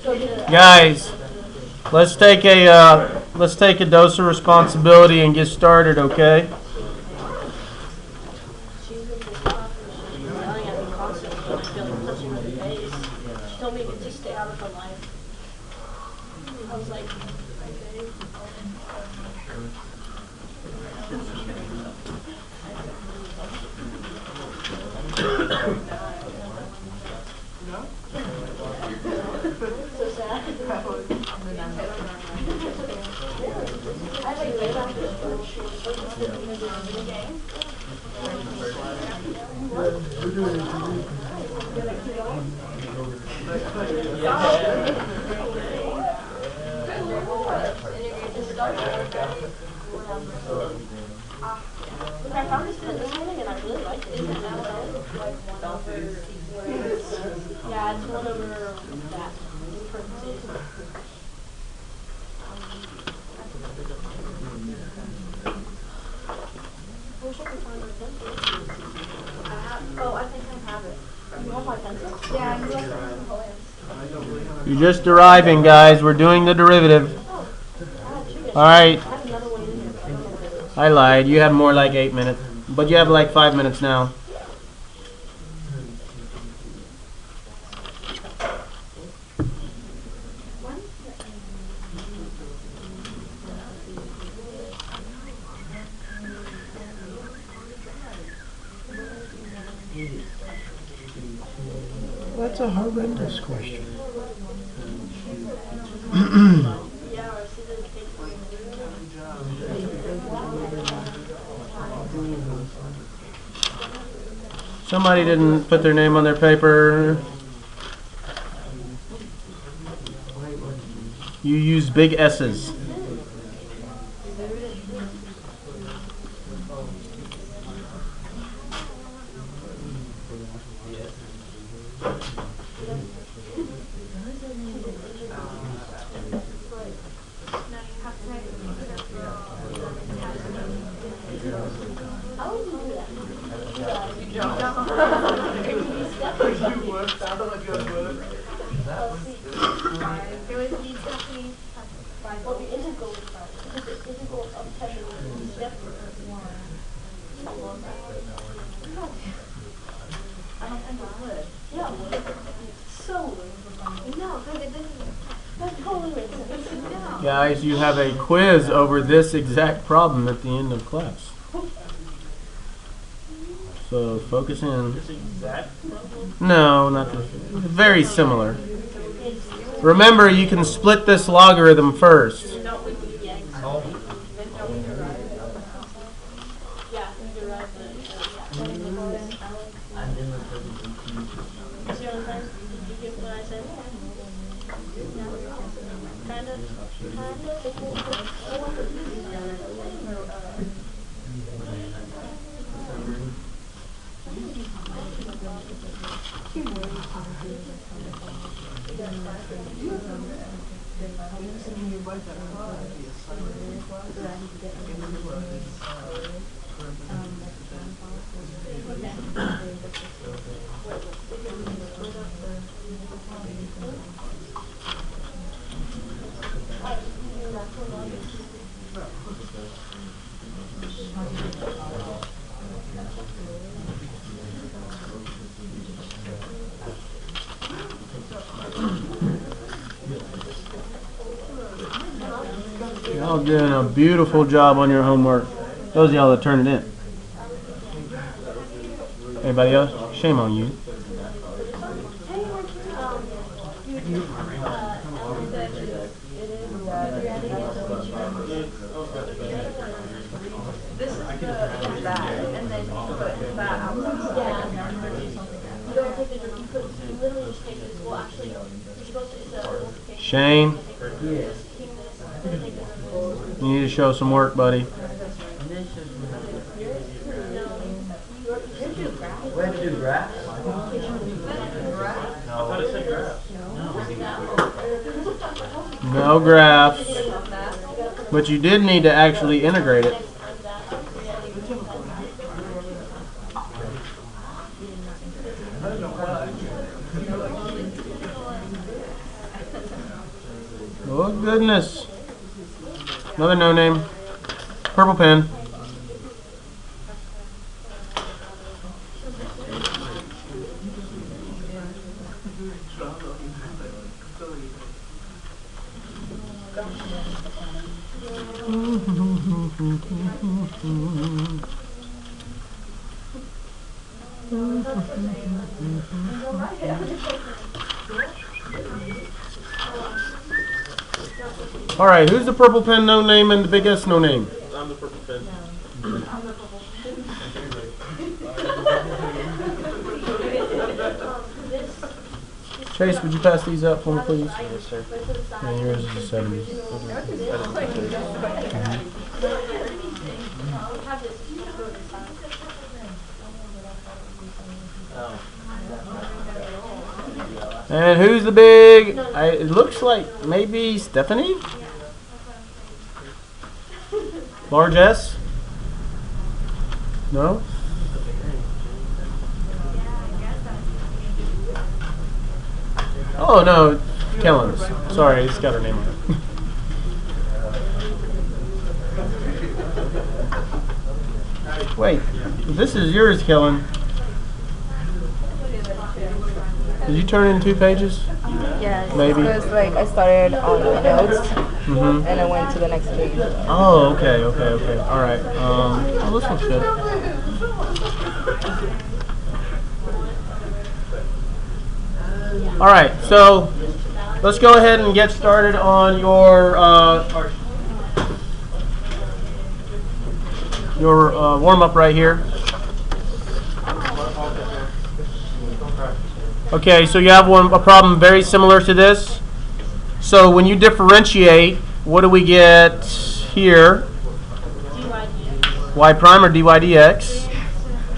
Guys, let's take a dose of responsibility and get started, okay? You're just deriving, guys. We're doing the derivative. All right. I lied. You have more like 8 minutes. But you have like 5 minutes now. That's a horrendous question. Somebody didn't put their name on their paper. You use big S's. Guys, you have a quiz over this exact problem at the end of class. So focus in. This exact problem? No, not this. Very similar. Remember, you can split this logarithm first. Y'all doing a beautiful job on your homework. Those of y'all that turned it in. Anybody else? Shame on you. Shane, you need to show some work, buddy. Where to do graphs? No graphs. But you did need to actually integrate it. Oh goodness. Another no name. Purple pen. All right, who's the purple pen no name and the big S no name? I'm the purple pen. Chase, would you pass these up for me, please? Yes, sir. And yours is the 70s. And who's the big? It looks like maybe Stephanie? Large S? No? Oh no, Kellen's. Sorry, it's got her name on it. Wait, this is yours, Kellen. Did you turn in 2 pages? Yes. Maybe. Because like I started on the notes Mm-hmm. and I went to the next page. Oh, okay. All right. Oh, this looks good. All right, so let's go ahead and get started on your warm-up right here. Okay, so you have a problem very similar to this. So when you differentiate, what do we get here? Y prime or dy dx.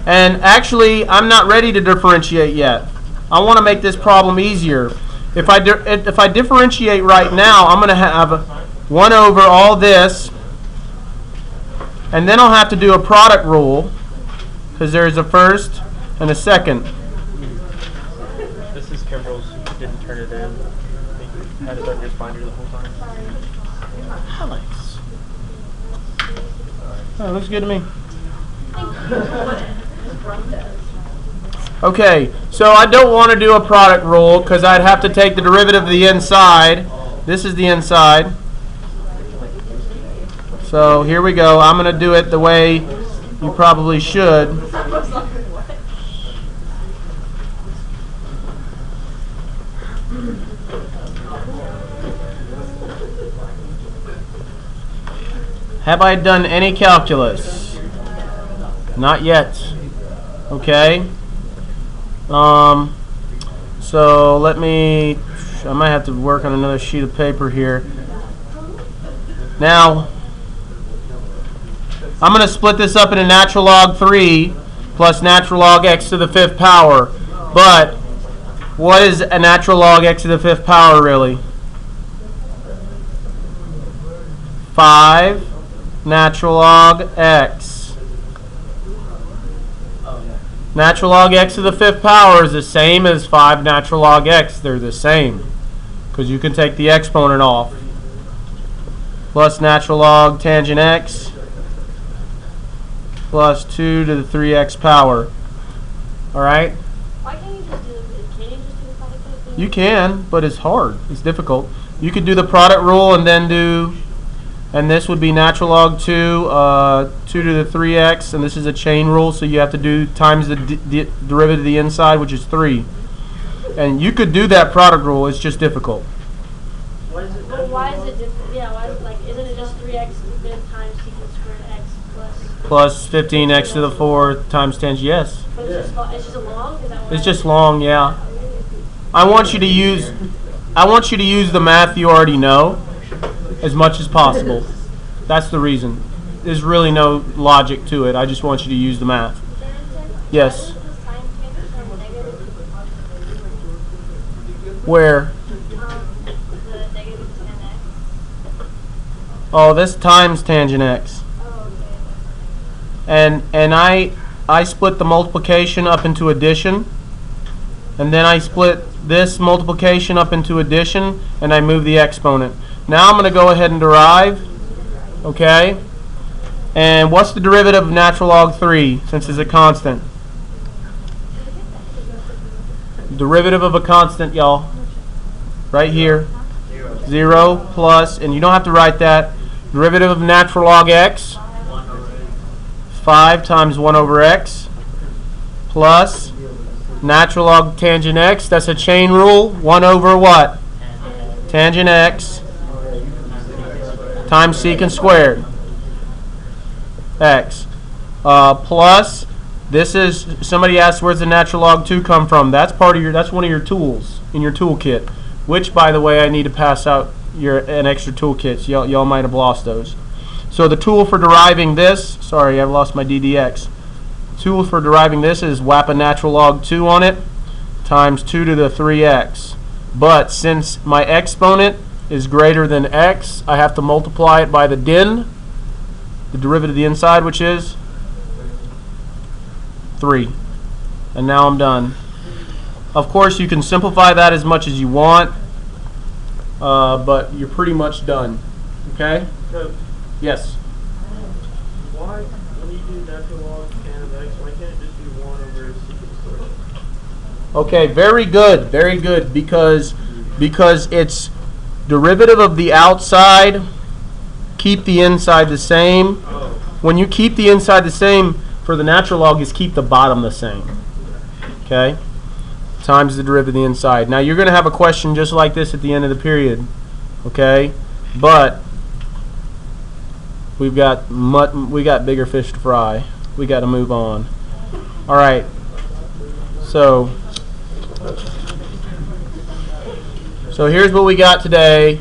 And actually, I'm not ready to differentiate yet. I want to make this problem easier. If I differentiate right now, I'm going to have 1 over all this, and then I'll have to do a product rule, because there's a first and a second. This is Kimbrel's. You didn't turn it in. You had it on your binder the whole time. Alex. Oh, looks good to me. Okay, so I don't want to do a product rule because I'd have to take the derivative of the inside. This is the inside. So here we go. I'm going to do it the way you probably should. Have I done any calculus? Not yet. Okay. So let me, I might have to work on another sheet of paper here. Now, I'm going to split this up into natural log 3 plus natural log x to the 5th power. But what is a natural log x to the 5th power really? 5 natural log x. Natural log x to the 5th power is the same as 5 natural log x. They're the same because you can take the exponent off. Plus natural log tangent x plus 2 to the 3x power. Alright? Why can't you just do the product rule? You can, but it's hard. It's difficult. You could do the product rule and then do, and this would be natural log 2, 2 to the 3x, and this is a chain rule, so you have to do times the derivative of the inside, which is 3. And you could do that product rule, it's just difficult. What is it? Well, why is it different? Yeah, why is it like, isn't it just 3x times secant squared x Plus 15x to the 4th times tangent, yes. But it's just a long? Is that what It's just long, yeah. I want you to use the math you already know as much as possible. That's the reason. There's really no logic to it. I just want you to use the math. Yes. Where? Oh, this times tangent x. And I split the multiplication up into addition. And then I split this multiplication up into addition, and I move the exponent. Now I'm going to go ahead and derive. Okay? And what's the derivative of natural log 3 since it's a constant? Derivative of a constant, y'all. Right here. 0 plus, and you don't have to write that. Derivative of natural log x. 5 times 1 over x. Plus natural log tangent x. That's a chain rule. 1 over what? Tangent x times secant squared. X. Plus, this is, somebody asked where's the natural log 2 come from. That's part of your, that's one of your tools in your toolkit. Which, by the way, I need to pass out an extra toolkit. So y'all might have lost those. So the tool for deriving this, sorry, I've lost my DDX. Tool for deriving this is whap a natural log 2 on it times 2 to the 3x. But since my exponent is greater than x, I have to multiply it by the din, the derivative of the inside, which is 3. And now I'm done. Of course, you can simplify that as much as you want, but you're pretty much done. Okay? So, Yes? why, when you do natural log tan of x, why can't it just be 1 over secant squared? Okay, very good, very good, because it's derivative of the outside, keep the inside the same. Oh. When you keep the inside the same, for the natural log is keep the bottom the same. Okay? Times the derivative of the inside. Now you're going to have a question just like this at the end of the period. Okay? But we got bigger fish to fry. We got to move on. All right. So here's what we got today.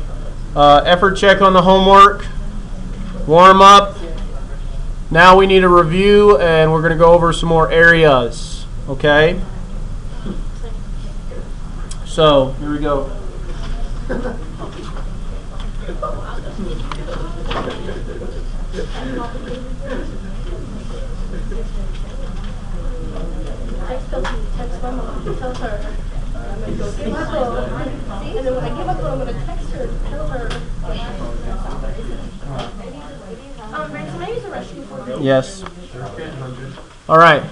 Effort check on the homework. Warm up. Now we need a review, and we're going to go over some more areas. Okay? So, here we go. Text Mama. Tell her. I'm going to go give up on. And then when I give up on, I'm going to text her and tell her. Ray, can I use the restroom for you? Yes. All right.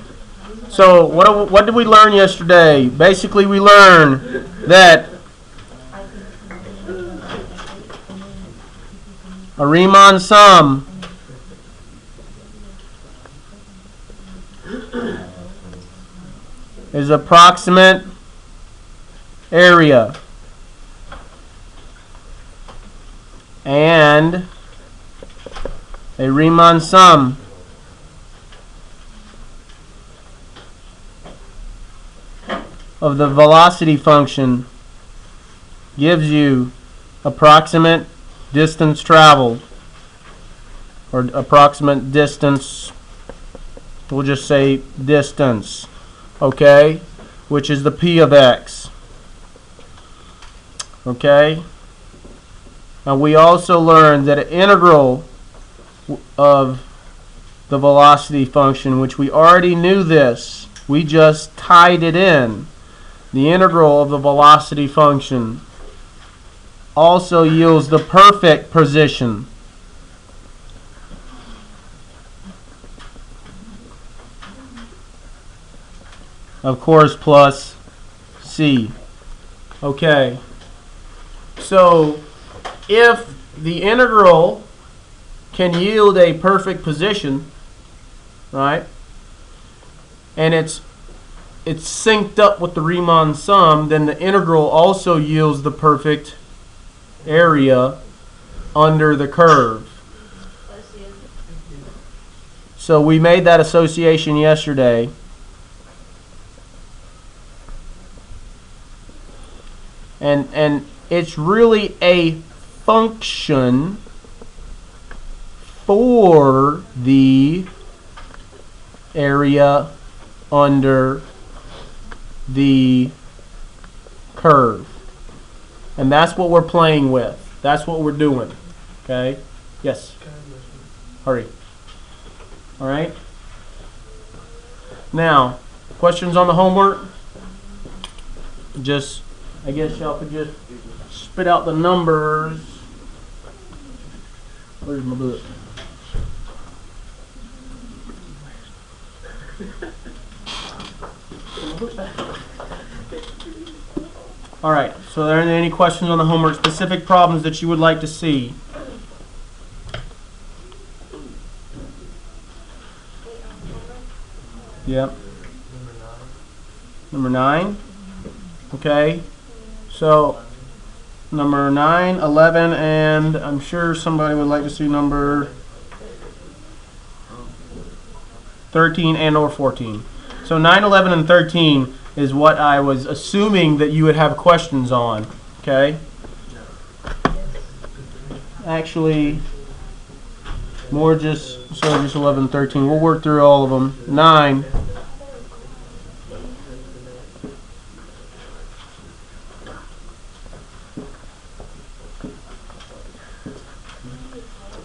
So what did we learn yesterday? Basically, we learned that a Riemann sum is approximate area, and a Riemann sum of the velocity function gives you approximate distance traveled, or approximate distance, we'll just say distance, okay, which is the p of x. Okay? And we also learned that an integral of the velocity function, which we already knew this, we just tied it in. The integral of the velocity function also yields the perfect position. Of course, plus c. Okay. So, if the integral can yield a perfect position, right, and it's synced up with the Riemann sum, then the integral also yields the perfect area under the curve. So we made that association yesterday. And it's really a function for the area under the curve. And that's what we're playing with. That's what we're doing. Okay? Yes? Hurry. All right? Now, questions on the homework? Just, I guess y'all could just spit out the numbers Where's my book? Alright, so are there any questions on the homework? Specific problems that you would like to see? Yep. Number 9. Okay. So, number 9, 11, and I'm sure somebody would like to see number 13 and or 14. So 9, 11, and 13 is what I was assuming that you would have questions on. Okay? Actually, more just 11, 13. We'll work through all of them. 9.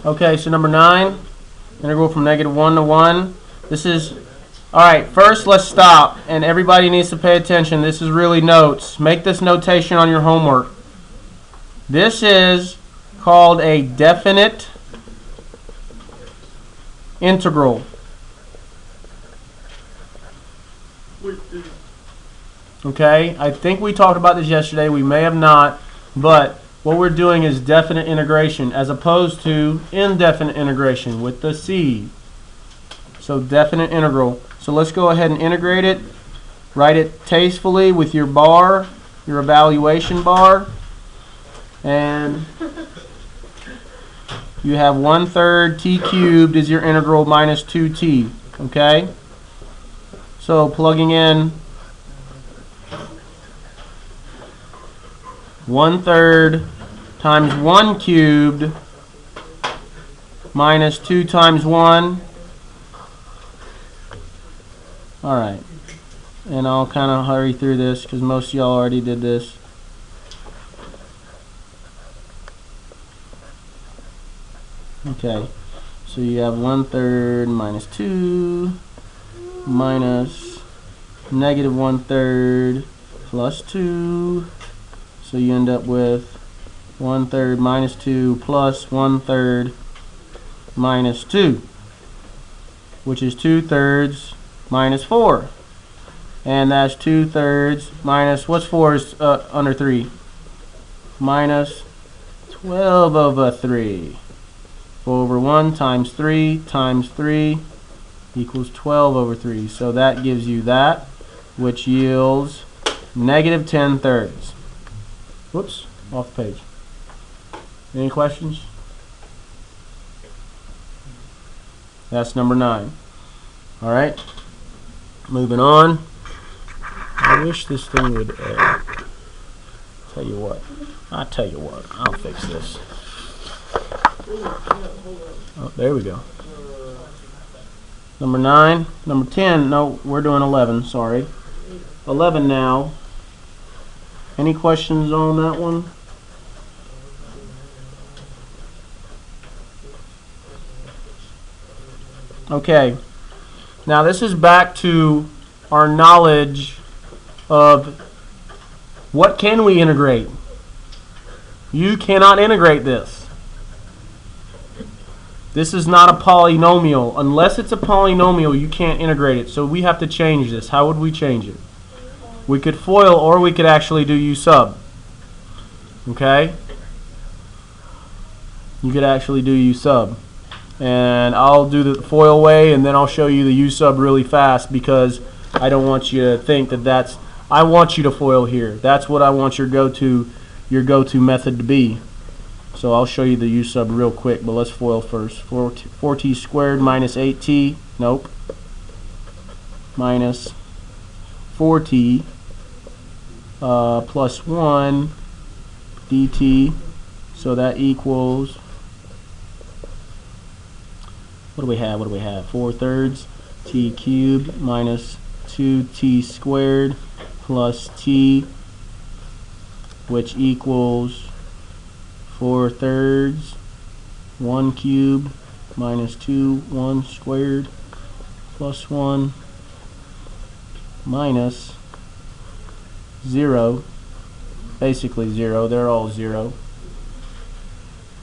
Okay, so number 9, integral from -1 to 1. This is, alright, first let's stop, and everybody needs to pay attention. This is really notes. Make this notation on your homework. This is called a definite integral. Okay, I think we talked about this yesterday. We may have not, but what we're doing is definite integration as opposed to indefinite integration with the C. So definite integral. So let's go ahead and integrate it. Write it tastefully with your bar, your evaluation bar. And you have 1/3 t cubed is your integral minus 2t. Okay? So plugging in 1/3 times 1 cubed minus 2 times 1. Alright. And I'll kind of hurry through this because most of y'all already did this. Okay. So you have 1/3 minus 2 minus negative 1/3 plus 2. So you end up with 1/3 minus 2 plus 1/3 minus 2, which is 2/3 minus 4. And that's 2/3 minus, what's 4 is under 3? Minus 12 over 3. 4 over 1 times 3 equals 12 over 3. So that gives you that, which yields negative 10/3. Whoops, off the page. Any questions? That's number 9. Alright, moving on. I wish this thing would, tell you what, I'll fix this. Oh, there we go. Number 9, number 10, no, we're doing 11, sorry. 11 now. Any questions on that one? Okay. Now this is back to our knowledge of what can we integrate. You cannot integrate this. This is not a polynomial. Unless it's a polynomial, you can't integrate it. So we have to change this. How would we change it? We could FOIL, or we could actually do U sub. Okay? You could actually do U sub. And I'll do the FOIL way, and then I'll show you the U sub really fast because I don't want you to think that that's, I want you to FOIL here. That's what I want your go-to method to be. So I'll show you the U sub real quick, but let's FOIL first. 4t squared minus 8t, nope, minus 4t plus 1 dt, so that equals, what do we have? 4/3 t cubed minus 2t squared plus t, which equals 4/3 1 cubed minus 2 1 squared plus 1 minus 0, basically 0, they're all 0.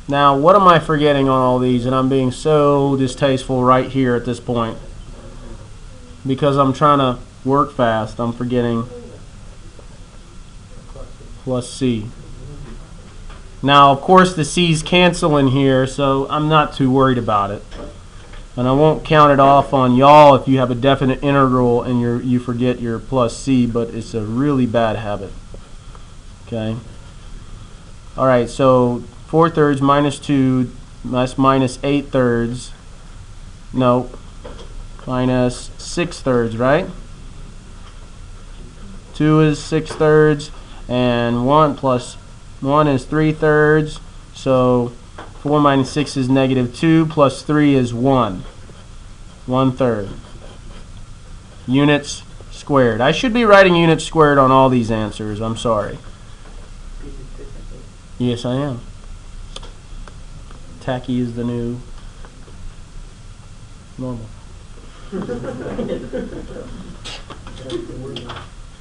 Now, what am I forgetting on all these? And I'm being so distasteful right here at this point. Because I'm trying to work fast, I'm forgetting plus C. Now, of course, the C's cancel in here, so I'm not too worried about it. And I won't count it off on y'all if you have a definite integral and you forget your plus C, but it's a really bad habit. Okay. All right, so 4/3 minus 2, that's minus 8/3. No, minus 6/3, right? 2 is 6/3, and 1 plus 1 is 3/3. So 4 minus 6 is -2, plus 3 is 1. 1/3. Units squared. I should be writing units squared on all these answers. I'm sorry. Yes, I am. Tacky is the new normal.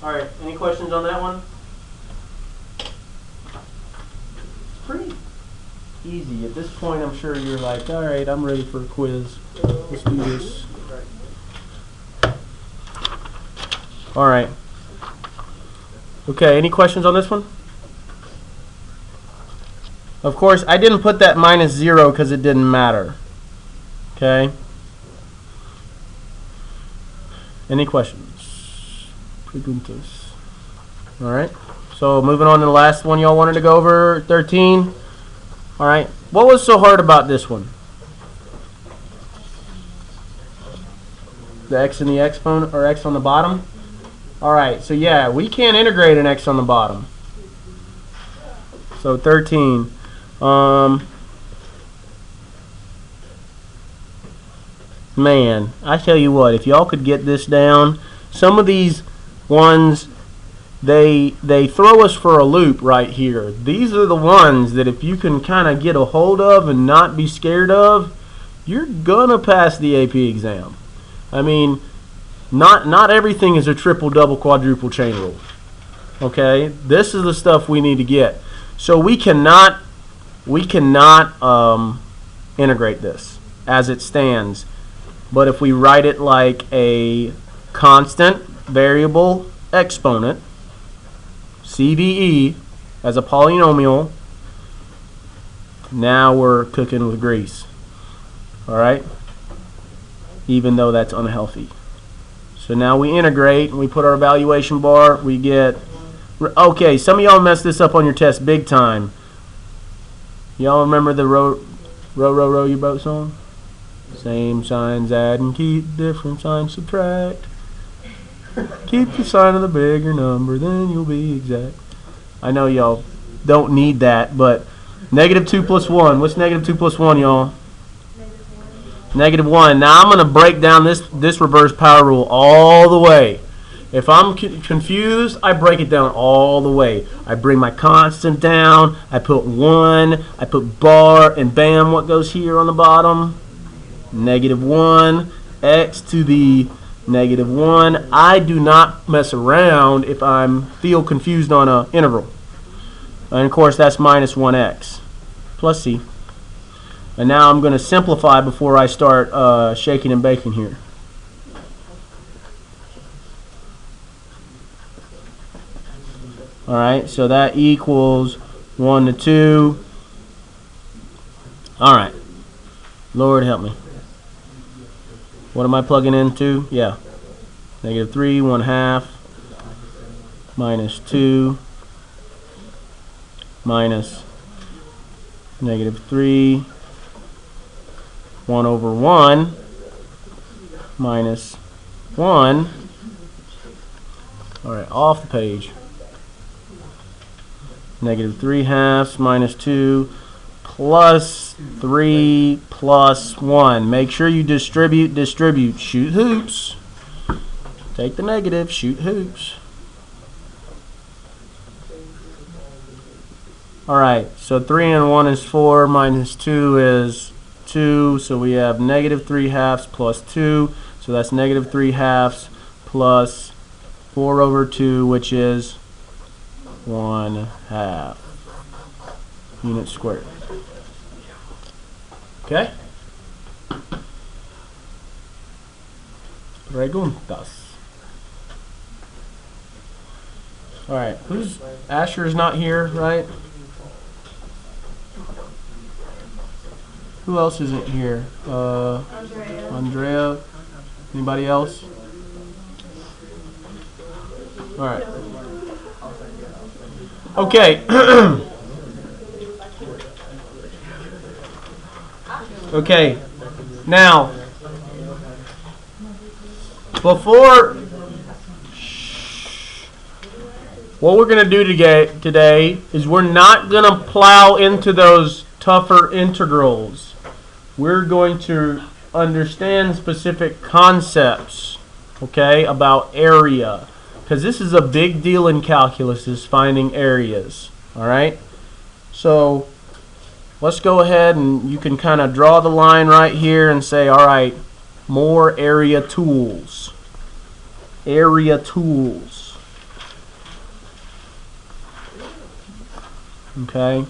All right, any questions on that one? Pretty easy. At this point, I'm sure you're like, all right, I'm ready for a quiz. Let's do this. All right. Okay, any questions on this one? Of course, I didn't put that -0 because it didn't matter. Okay? Any questions? Preguntas. All right. So moving on to the last one y'all wanted to go over, 13. All right. What was so hard about this one? The x in the exponent, or x on the bottom? All right. So yeah, we can't integrate an x on the bottom. So 13. Man, I tell you what, if y'all could get this down, some of these ones, they throw us for a loop right here. These are the ones that if you can kind of get a hold of and not be scared of, you're gonna pass the AP exam. I mean, not everything is a triple, double, quadruple chain rule. Okay, this is the stuff we need to get. So we cannot integrate this as it stands. But if we write it like a constant variable exponent, CVE, as a polynomial, now we're cooking with grease. All right? Even though that's unhealthy. So now we integrate and we put our evaluation bar. We get, okay, some of y'all messed this up on your test big time. Y'all remember the row your boat song? Same signs add and keep, different signs subtract. Keep the sign of the bigger number, then you'll be exact. I know y'all don't need that, but -2 plus 1. What's -2 plus 1, y'all? -1. Now I'm going to break down this reverse power rule all the way. If I'm confused, I break it down all the way. I bring my constant down, I put 1, I put bar, and bam, what goes here on the bottom? -1, x to the -1. I do not mess around if I feel confused on an integral. And of course, that's -1x plus c. And now I'm going to simplify before I start shaking and baking here. All right, so that equals 1 to 2. All right, Lord help me. What am I plugging into? Yeah, -3, 1/2, -2, minus -3, 1/1, minus 1. All right, off the page. -3/2 minus 2 plus 3 plus 1. Make sure you distribute. Shoot hoops. Take the negative, shoot hoops. Alright, so 3 and 1 is 4, minus 2 is 2, so we have -3/2 plus 2, so that's -3/2 plus 4/2, which is 1/2 units squared. Okay? Preguntas. All right, Asher's not here, right? Who else isn't here? Andrea. Anybody else? All right. Okay. Okay. Now, before what we're going to do today is we're not going to plow into those tougher integrals. We're going to understand specific concepts, okay, about area. Because this is a big deal in calculus, is finding areas. All right? So let's go ahead and you can kind of draw the line right here and say, all right, more area tools. Area tools. Okay?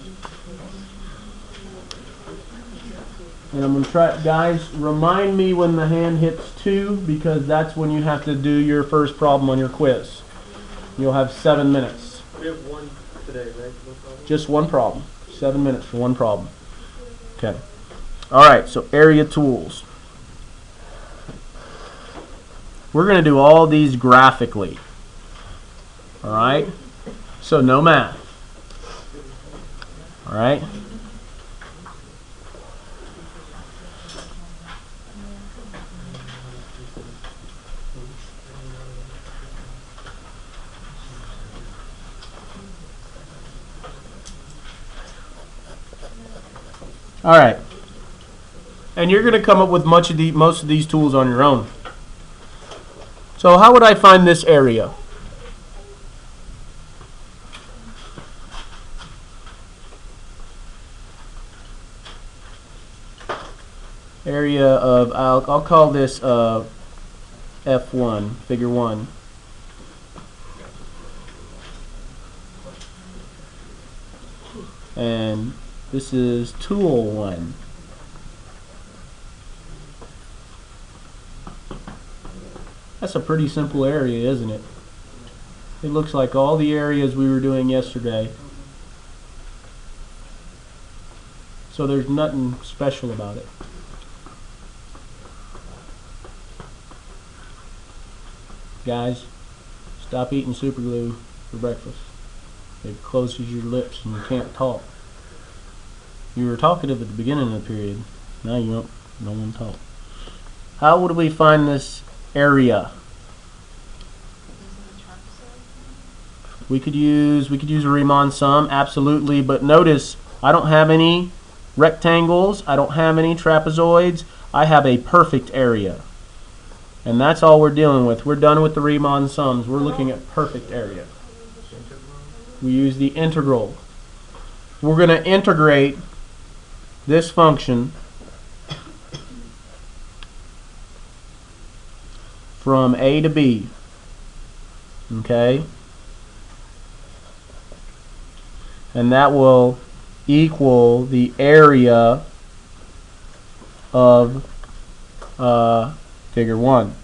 And I'm going to try, guys, remind me when the hand hits 2, because that's when you have to do your first problem on your quiz. You'll have 7 minutes. We have one today, right? No problem. Just one problem. 7 minutes for one problem. Okay. All right, so area tools. We're going to do all these graphically. All right? So no math. All right? All right, and you're going to come up with most of these tools on your own. So how would I find this area? Area of, I'll call this F1, figure 1. And this is tool 1. That's a pretty simple area, isn't it? It looks like all the areas we were doing yesterday. So there's nothing special about it. Guys, stop eating super glue for breakfast. It closes your lips and you can't talk. You were talkative at the beginning of the period. Now you don't want to talk. How would we find this area? We could use a Riemann sum, absolutely. But notice I don't have any rectangles. I don't have any trapezoids. I have a perfect area, and that's all we're dealing with. We're done with the Riemann sums. We're looking at perfect area. We use the integral. We're going to integrate this function from A to B. Okay? And that will equal the area of figure 1.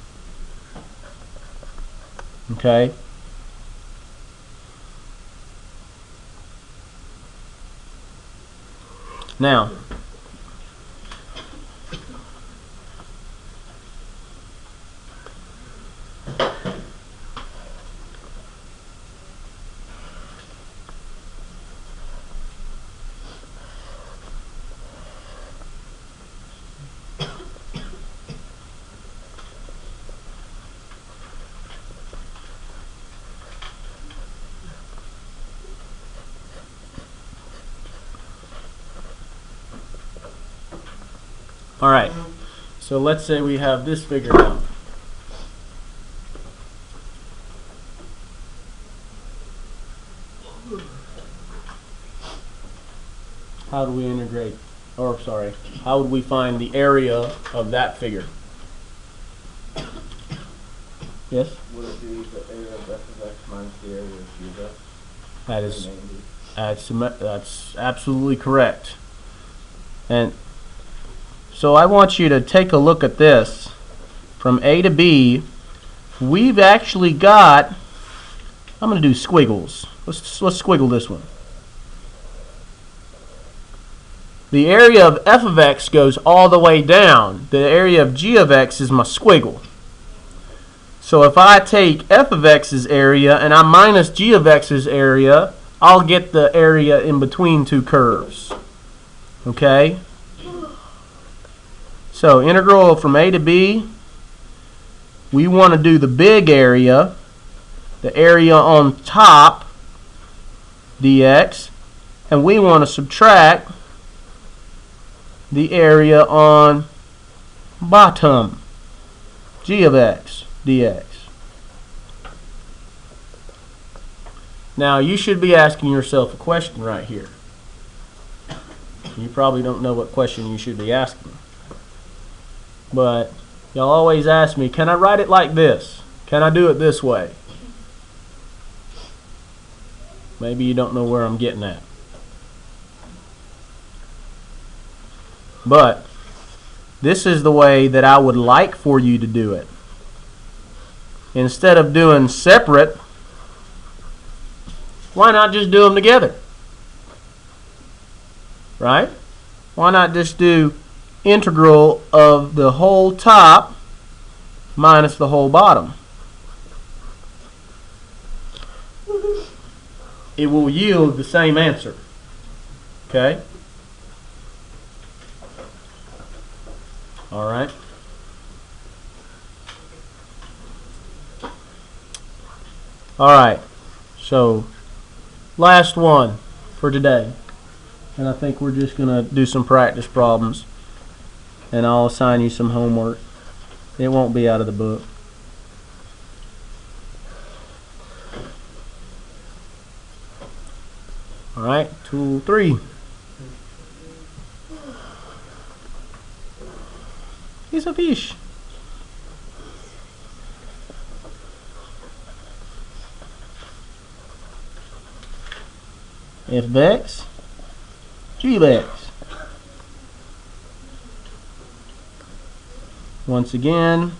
Okay? Now, all right, so let's say we have this figured out. How do we integrate, or sorry, how would we find the area of that figure? Yes? Would it be the area of f of x minus the area of g of x? That's absolutely correct. And So I want you to take a look at this. From A to B, we've actually got, I'm going to do squiggles. Let's squiggle this one. The area of f of x goes all the way down. The area of g of x is my squiggle. So if I take f of x's area and I minus g of x's area, I'll get the area in between two curves. Okay? So integral from A to B, we want to do the big area, the area on top, dx, and we want to subtract the area on bottom, g of x, dx. Now you should be asking yourself a question right here. You probably don't know what question you should be asking. But y'all always ask me, can I write it like this? Can I do it this way? Maybe you don't know where I'm getting at. But this is the way that I would like for you to do it. Instead of doing separate, why not just do them together? Right? Why not just do integral of the whole top minus the whole bottom? It will yield the same answer. Okay? All right. All right. So, last one for today. And I think we're just going to do some practice problems. And I'll assign you some homework. It won't be out of the book. All right, 2, 3. He's a fish. F of x, g of x. Once again,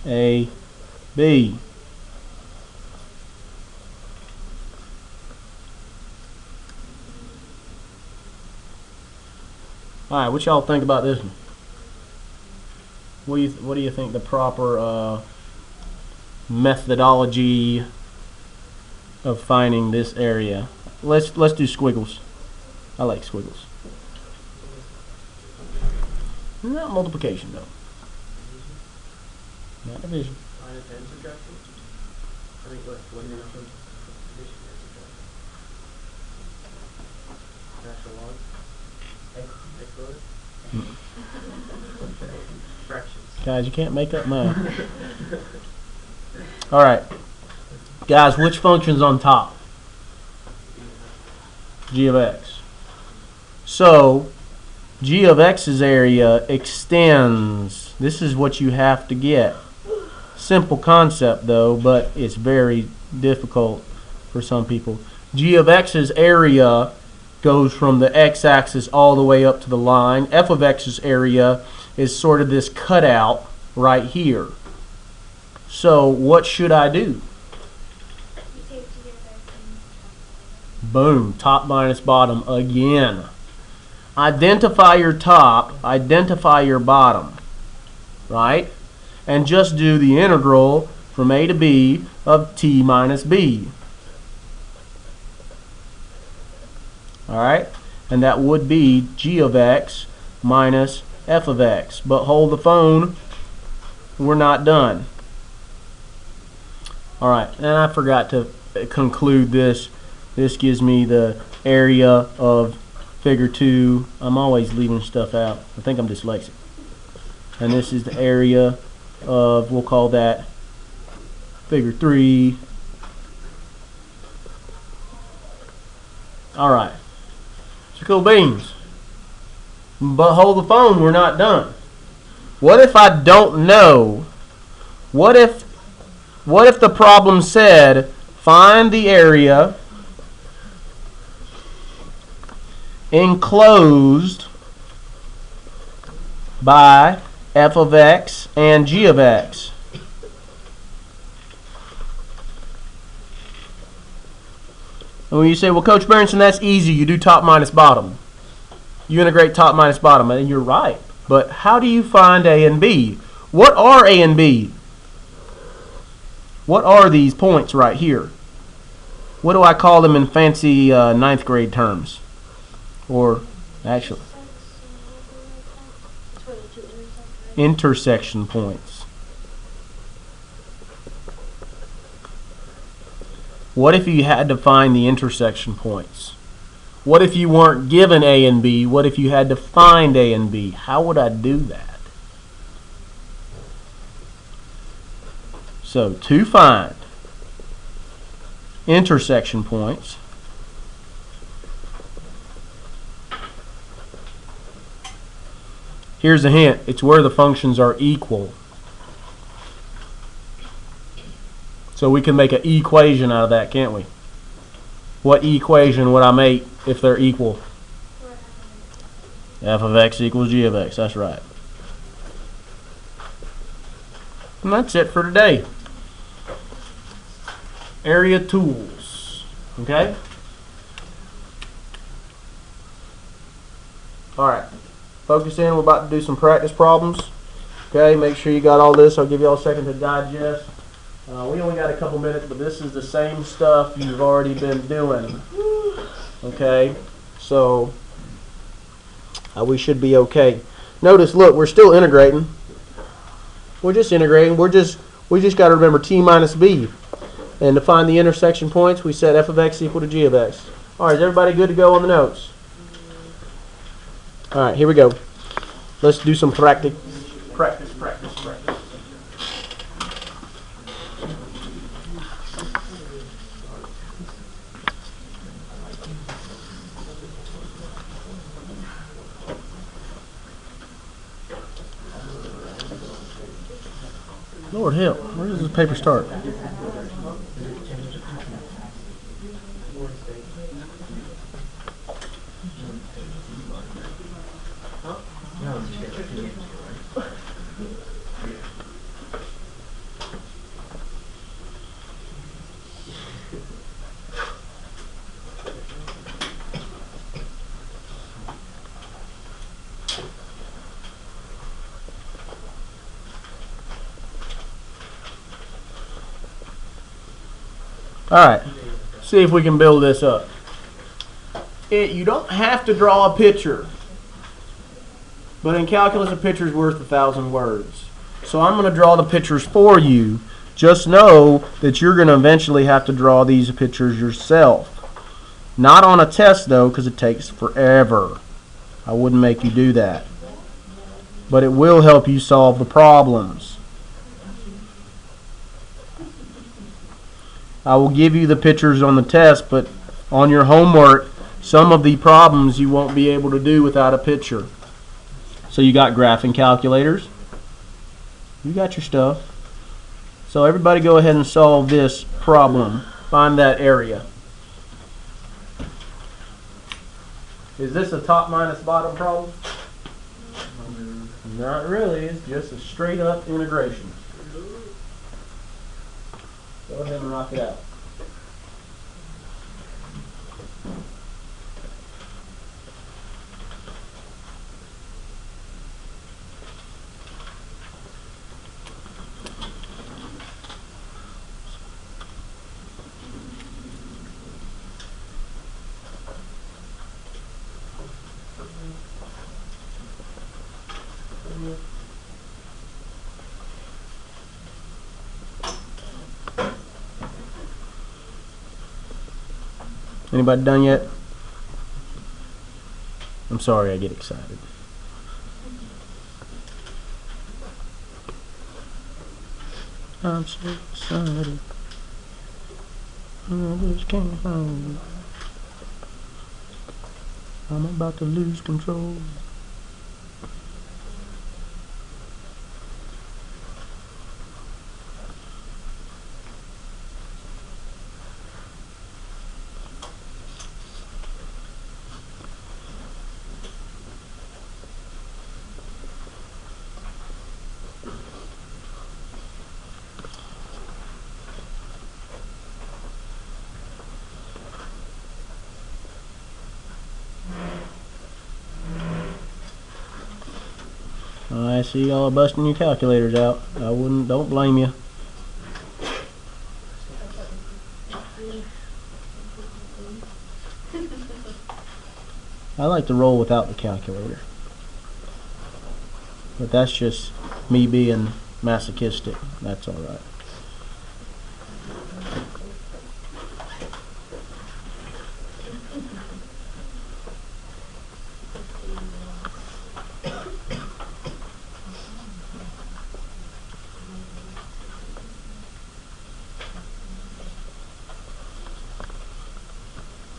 A, B. All right, what y'all think about this one? What do you think the proper methodology of finding this area? Let's do squiggles. I like squiggles. Not multiplication though. Not division. Minus and subtraction? I think what addition and subtraction. Natural log. Fractions. Guys, you can't make up math. All right. Guys, which function's on top? G of x. So, g of x's area extends. This is what you have to get. Simple concept though, but it's very difficult for some people. G of x's area goes from the x-axis all the way up to the line. F of x's area is sort of this cutout right here. So what should I do? Boom, top minus bottom again. Identify your top, identify your bottom, right? And just do the integral from A to B of t minus b. Alright? And that would be g of x minus f of x. But hold the phone, we're not done. Alright, and I forgot to conclude this. This gives me the area of figure 2. I'm always leaving stuff out. I think I'm dyslexic. And this is the area of, we'll call that figure 3. Alright. So cool beans. But hold the phone, we're not done. What if I don't know? What if the problem said find the area enclosed by f of x and g of x. And when you say, well, Coach Berenson, that's easy. You do top minus bottom. You integrate top minus bottom. And you're right. But how do you find A and B? What are A and B? What are these points right here? What do I call them in fancy ninth grade terms? Or actually, intersection points. What if you had to find the intersection points? What if you weren't given A and B? What if you had to find A and B? How would I do that? So, to find intersection points, here's a hint. It's where the functions are equal. So we can make an equation out of that, can't we? What equation would I make if they're equal? F of x equals g of x. That's right. And that's it for today. Area tools. Okay? Alright. Focus in. We're about to do some practice problems. Okay? Make sure you got all this. I'll give you all a second to digest. We only got a couple minutes, but this is the same stuff you've already been doing. Okay? So, we should be okay. Notice, look, we're still integrating. We're just integrating. We just got to remember t minus b. And to find the intersection points, we set f of x equal to g of x. All right, is everybody good to go on the notes? All right, here we go. Let's do some practice. Lord help, where does this paper start? Alright, see if we can build this up. You don't have to draw a picture, but in calculus a picture is worth 1,000 words. So I'm going to draw the pictures for you. Just know that you're going to eventually have to draw these pictures yourself. Not on a test though, because it takes forever. I wouldn't make you do that. But it will help you solve the problems. I will give you the pictures on the test, but on your homework, some of the problems you won't be able to do without a picture. So you got graphing calculators. You got your stuff. So everybody go ahead and solve this problem. Find that area. Is this a top minus bottom problem? Not really. It's just a straight up integration. Go ahead and rock it out. Anybody done yet? I'm sorry, I get excited. I'm so excited. I just can't hold. I'm about to lose control. I see y'all busting your calculators out. Don't blame you. I like to roll without the calculator. But that's just me being masochistic. That's alright.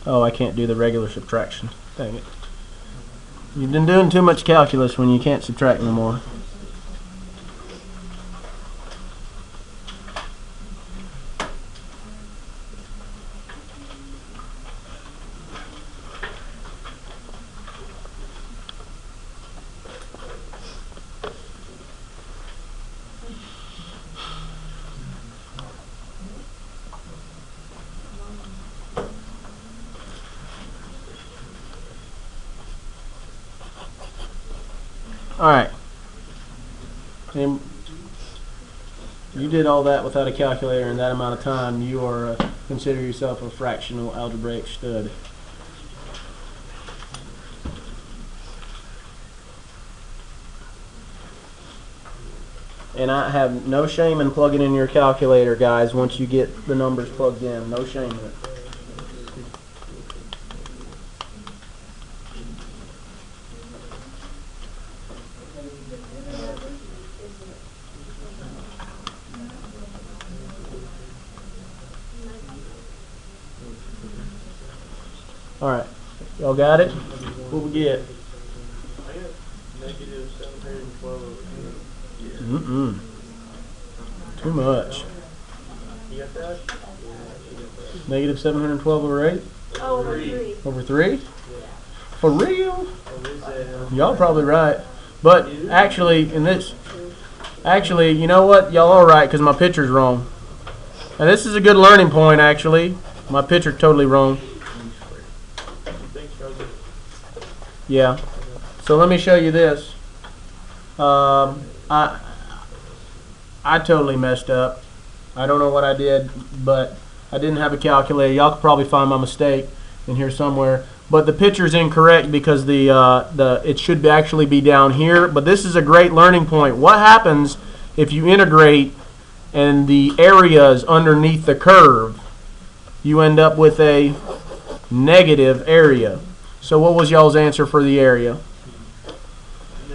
Oh, I can't do the regular subtraction. Dang it. You've been doing too much calculus when you can't subtract no more. Alright. And you did all that without a calculator in that amount of time. You are consider yourself a fractional algebraic stud. And I have no shame in plugging in your calculator, guys, once you get the numbers plugged in. No shame in it. Alright, y'all got it? What we get? I got negative 712. Too much. You got that? Negative 712 over 8? Oh, over 3. Over 3? For real? Oh, Y'all probably right. But actually, you know what? Y'all are right because my picture's wrong. And this is a good learning point, actually. My picture's totally wrong. Yeah. So let me show you this. I totally messed up. I don't know what I did, but I didn't have a calculator. Y'all could probably find my mistake in here somewhere. But the picture's incorrect because it should actually be down here. But this is a great learning point. What happens if you integrate and the area is underneath the curve? You end up with a negative area. So what was y'all's answer for the area?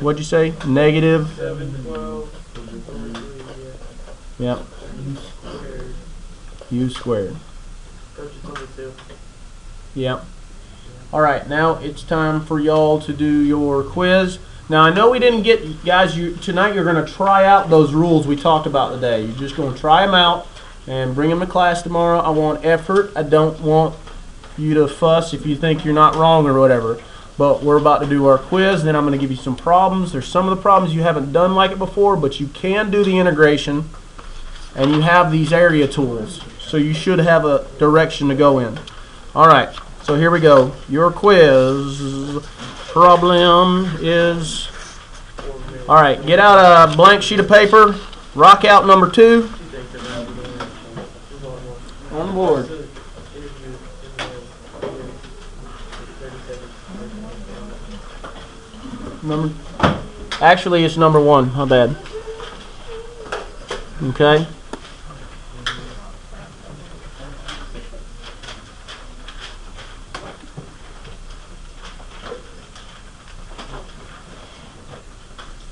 What'd you say? Negative? 712. Yep. U squared. Yep. Alright, now it's time for y'all to do your quiz. Now I know we didn't get, guys, tonight you're going to try out those rules we talked about today. You're just going to try them out and bring them to class tomorrow. I want effort. I don't want you to fuss if you think you're not wrong or whatever. But we're about to do our quiz, and then I'm going to give you some problems. There's some of the problems you haven't done like it before, but you can do the integration, and you have these area tools. So you should have a direction to go in. Alright, so here we go. Your quiz problem is, alright, get out a blank sheet of paper, rock out number 2 on the board. Actually, it's number 1. How bad? Okay.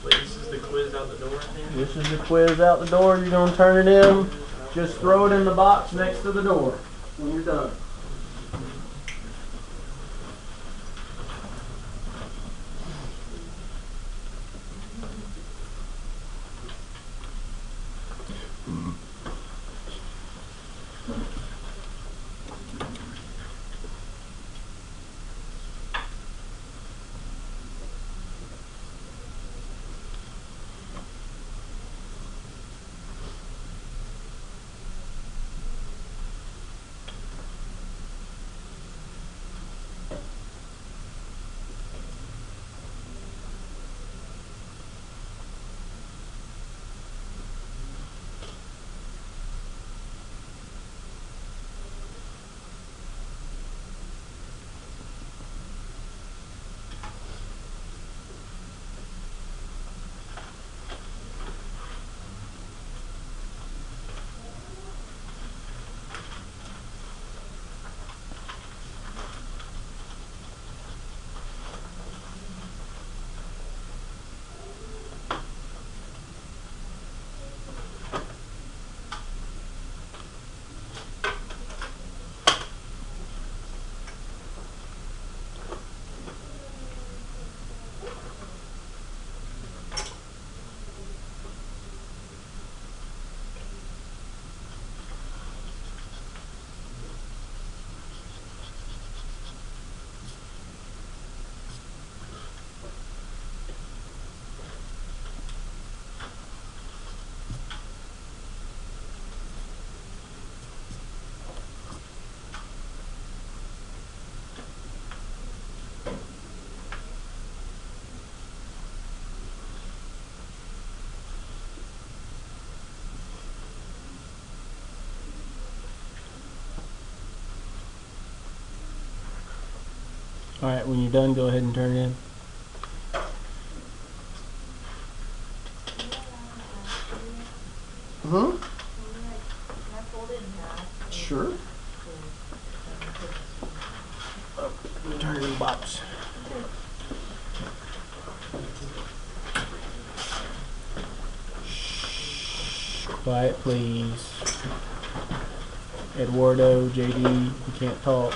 Wait, this is the quiz out the door? This is the quiz out the door. You're going to turn it in. Just throw it in the box next to the door when you're done. All right, when you're done, go ahead and turn it in. Hmm? Sure. Oh, turn it in the box. Shh, quiet, please. Eduardo, JD, you can't talk.